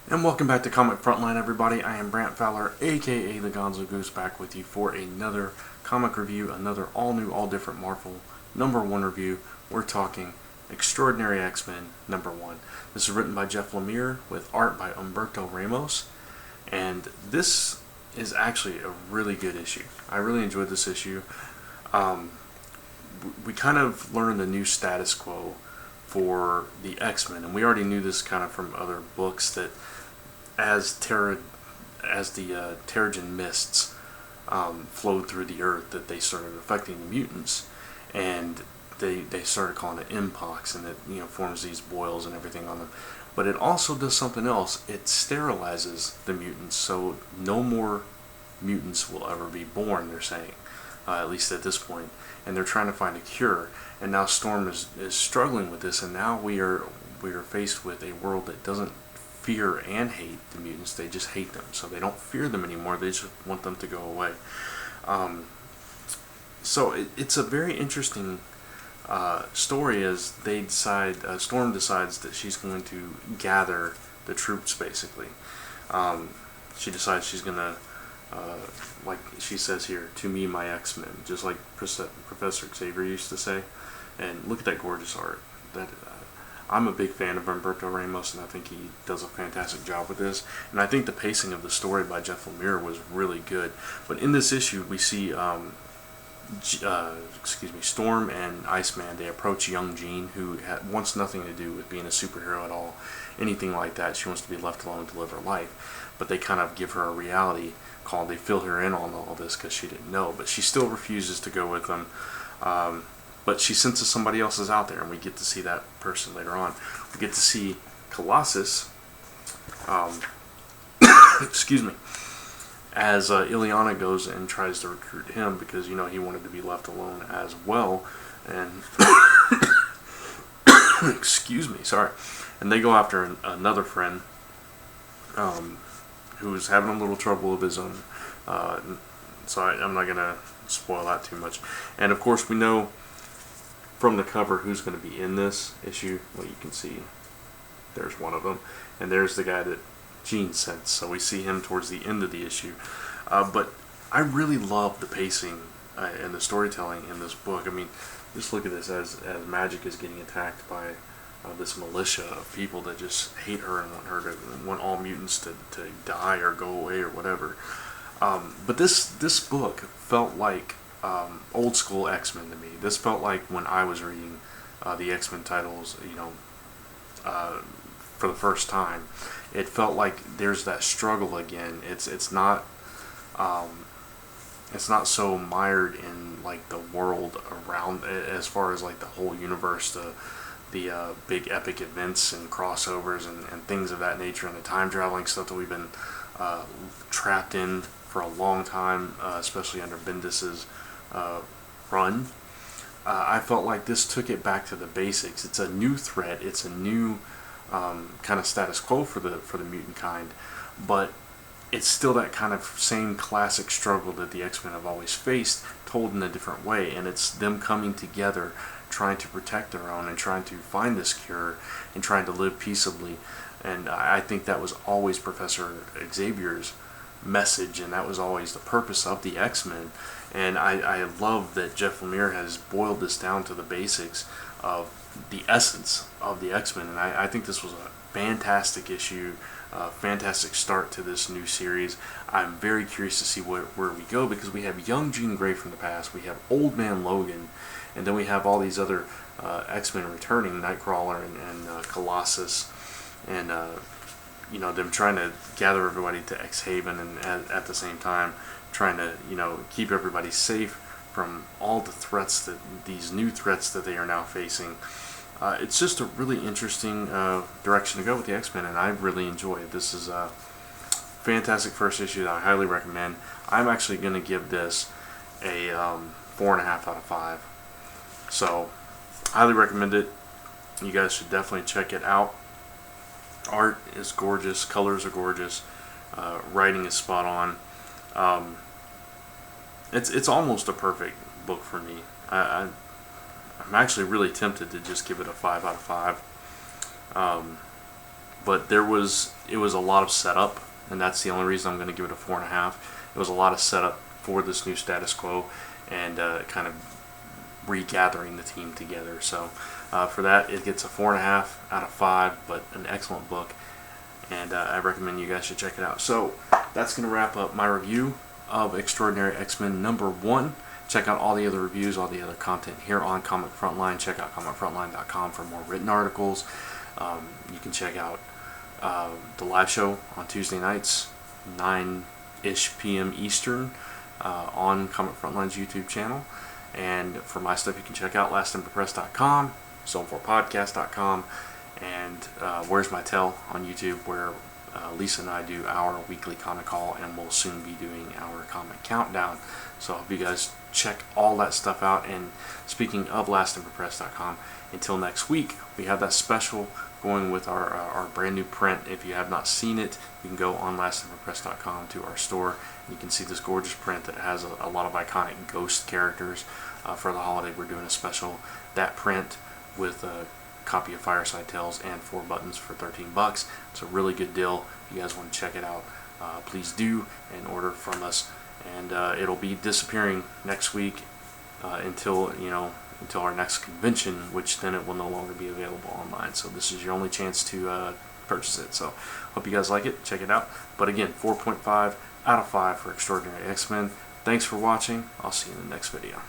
And welcome back to Comic Frontline, everybody. I am Brant Fowler, aka the Gonzo Goose, back with you for another comic review, another all new, all different Marvel #1 review. We're talking Extraordinary X-Men #1. This is written by Jeff Lemire with art by Humberto Ramos, and this is actually a really good issue. I really enjoyed this issue. We kind of learned the new status quo for the X-Men, and we already knew this kind of from other books that as the Terrigen mists flowed through the earth, that they started affecting the mutants, and they started calling it Mpox, and it forms these boils and everything on them. But it also does something else. It sterilizes the mutants, so no more mutants will ever be born. They're saying, at least at this point, and they're trying to find a cure. And now Storm is struggling with this, and now we are faced with a world that doesn't fear and hate the mutants. They just hate them, so they don't fear them anymore. They just want them to go away. So it's a very interesting story as they decide. Storm decides that she's going to gather the troops. Basically, she decides she's gonna, like she says here, to me my X-Men, just like Professor Xavier used to say. And look at that gorgeous art. That I'm a big fan of Humberto Ramos, and I think he does a fantastic job with this. And I think the pacing of the story by Jeff Lemire was really good. But in this issue, we see Storm and Iceman. They approach young Jean, who wants nothing to do with being a superhero at all, anything like that. She wants to be left alone to live her life. But they kind of give her a reality call. They fill her in on all this because she didn't know, but she still refuses to go with them. But she senses somebody else is out there, and we get to see that person later on. We get to see Colossus, excuse me, as Ileana goes and tries to recruit him because, he wanted to be left alone as well. And, excuse me, sorry. And they go after another friend who's having a little trouble of his own. So I'm not going to spoil that too much. And, of course, we know from the cover who's going to be in this issue. Well, you can see there's one of them, and there's the guy that Jean sent, so we see him towards the end of the issue. But I really love the pacing and the storytelling in this book. I mean, just look at this as Magic is getting attacked by this militia of people that just hate her and want all mutants to die or go away or whatever. But this book felt like old school X-Men to me. This felt like when I was reading the X-Men titles, for the first time. It felt like there's that struggle again. It's not so mired in like the world around, as far as like the whole universe, the big epic events and crossovers and things of that nature, and the time traveling stuff that we've been trapped in for a long time, especially under Bendis's run. I felt like this took it back to the basics. It's a new threat. It's a new kind of status quo for the mutant kind, but it's still that kind of same classic struggle that the X-Men have always faced, told in a different way. And it's them coming together, trying to protect their own and trying to find this cure and trying to live peaceably. And I think that was always Professor Xavier's message, and that was always the purpose of the X-Men. And I love that Jeff Lemire has boiled this down to the basics of the essence of the X-Men. And I think this was a fantastic issue, a fantastic start to this new series. I'm very curious to see where we go, because we have young Jean Grey from the past, we have Old Man Logan, and then we have all these other X-Men returning, Nightcrawler and Colossus, and them trying to gather everybody to X-Haven, and at the same time trying to keep everybody safe from all the threats, these new threats that they are now facing. It's just a really interesting direction to go with the X-Men, and I really enjoy it. This is a fantastic first issue that I highly recommend. I'm actually going to give this a 4.5 out of 5. So, highly recommend it. You guys should definitely check it out. Art is gorgeous, colors are gorgeous, writing is spot on. It's almost a perfect book for me. I'm actually really tempted to just give it a 5 out of 5. but it was a lot of setup, and that's the only reason I'm going to give it a 4.5. It was a lot of setup for this new status quo, and kind of regathering the team together. So for that, it gets a 4.5 out of 5, but an excellent book, and I recommend you guys should check it out. So that's going to wrap up my review of Extraordinary X-Men #1. Check out all the other reviews, all the other content here on Comic Frontline. Check out comicfrontline.com for more written articles. You can check out the live show on Tuesday nights, 9-ish p.m. Eastern, on Comic Frontline's YouTube channel. And for my stuff, you can check out lastemperpress.com, zone4podcast.com, and Where's My Tell on YouTube, where Lisa and I do our weekly comic haul, and we'll soon be doing our comic countdown. So I hope you guys check all that stuff out. And speaking of lastemperpress.com, until next week, we have that special going with our brand new print. If you have not seen it, you can go on lastemperpress.com to our store, and you can see this gorgeous print that has a lot of iconic Ghost characters. For the holiday, we're doing a special, that print with a copy of Fireside Tales and 4 buttons for $13. It's a really good deal. If you guys want to check it out, please do, and order from us. And it'll be disappearing next week until our next convention, which then it will no longer be available online. So this is your only chance to purchase it. So hope you guys like it. Check it out. But again, 4.5 out of 5 for Extraordinary X-Men. Thanks for watching. I'll see you in the next video.